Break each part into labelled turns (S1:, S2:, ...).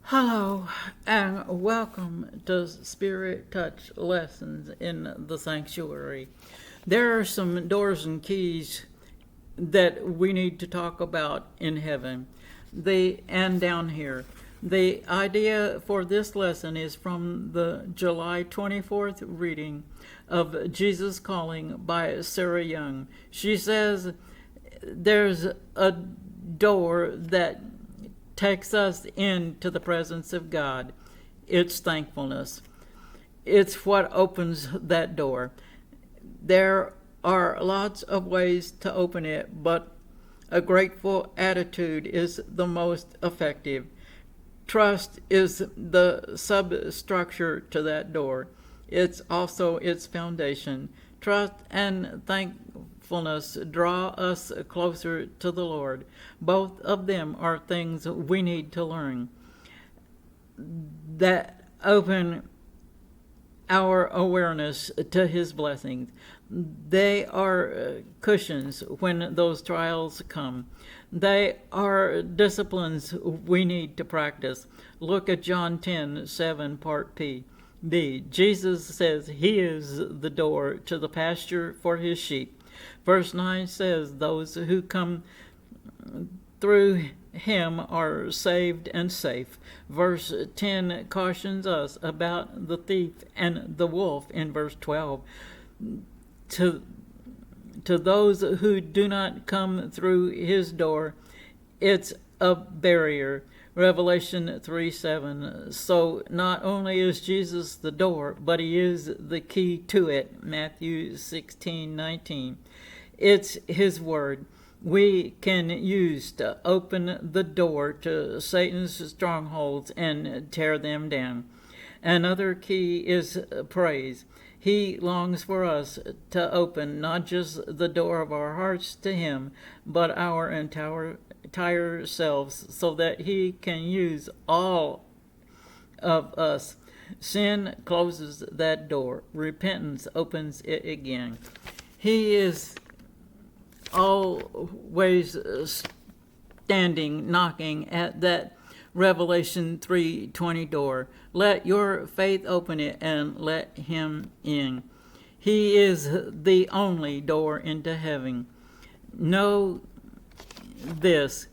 S1: Hello and welcome to Spirit Touch Lessons in the Sanctuary. There are some doors and keys that we need to talk about in heaven. And down here. The idea for this lesson is from the July 24th reading of Jesus Calling by Sarah Young. She says there's a door that takes us into the presence of God. It's thankfulness. It's what opens that door. There are lots of ways to open it, but a grateful attitude is the most effective. Trust is the substructure to that door. It's also its foundation. Trust and thankfulness draw us closer to the Lord. Both of them are things we need to learn that open our awareness to His blessings. They are cushions when those trials come. They are disciplines we need to practice. Look at John 10:7, part B. Jesus says He is the door to the pasture for His sheep. Verse 9 says those who come through Him are saved and safe. Verse 10 cautions us about the thief and the wolf in verse 12. To those who do not come through His door, it's a barrier. Revelation 3:7. So not only is Jesus the door, but He is the key to it. Matthew 16:19. It's His word we can use to open the door to Satan's strongholds and tear them down. Another key is praise. He longs for us to open not just the door of our hearts to Him, but our entire selves, so that He can use all of us. Sin closes that door. Repentance opens it again. He is always standing, knocking at that Revelation 3:20 door. Let your faith open it and let Him in. He is the only door into heaven. Know this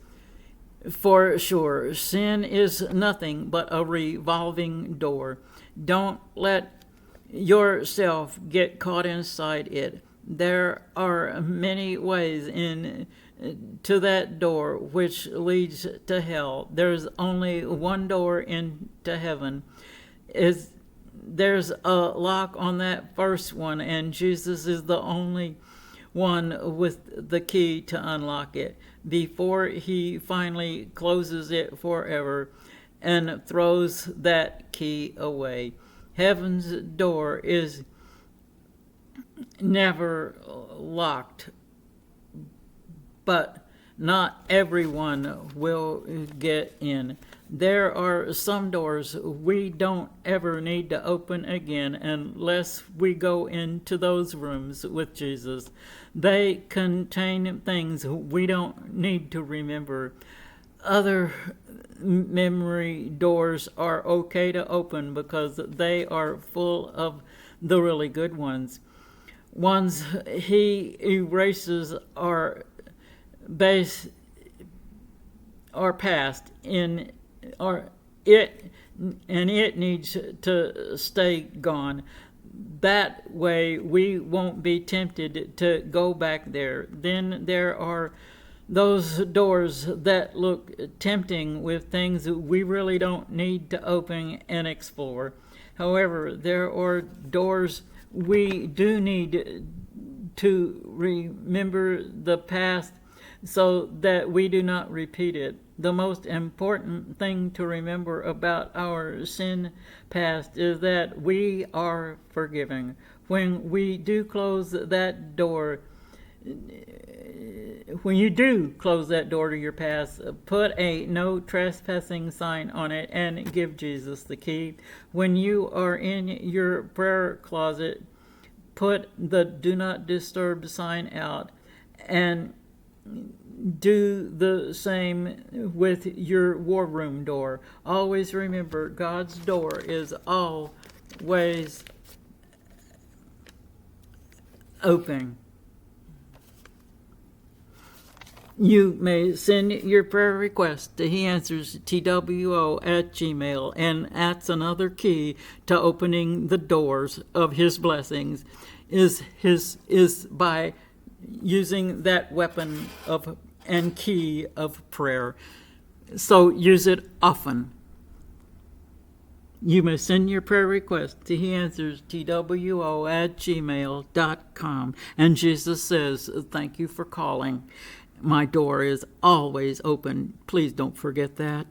S1: for sure. Sin is nothing but a revolving door. Don't let yourself get caught inside it. There are many ways in to that door which leads to hell. There's only one door into heaven. There's a lock on that first one, and Jesus is the only one with the key to unlock it before He finally closes it forever and throws that key away. Heaven's door is never locked, but not everyone will get in. There are some doors we don't ever need to open again unless we go into those rooms with Jesus. They contain things we don't need to remember. Other memory doors are okay to open because they are full of the really good ones. Ones He erases our base or past in or it and it needs to stay gone. That way we won't be tempted to go back there. Then there are those doors that look tempting with things we really don't need to open and explore. However, there are doors we do need to remember the past so that we do not repeat it. The most important thing to remember about our sin past is that we are forgiven. When we do close that door, when you do close that door to your past, put a no trespassing sign on it and give Jesus the key. When you are in your prayer closet, put the do not disturb sign out and do the same with your war room door. Always remember, God's door is always open. You may send your prayer request to He Answers TWO@gmail, and that's another key to opening the doors of His blessings. Is by using that weapon of and key of prayer. So use it often. You may send your prayer request to He Answers TWO@gmail.com. And Jesus says, thank you for calling. My door is always open. Please don't forget that.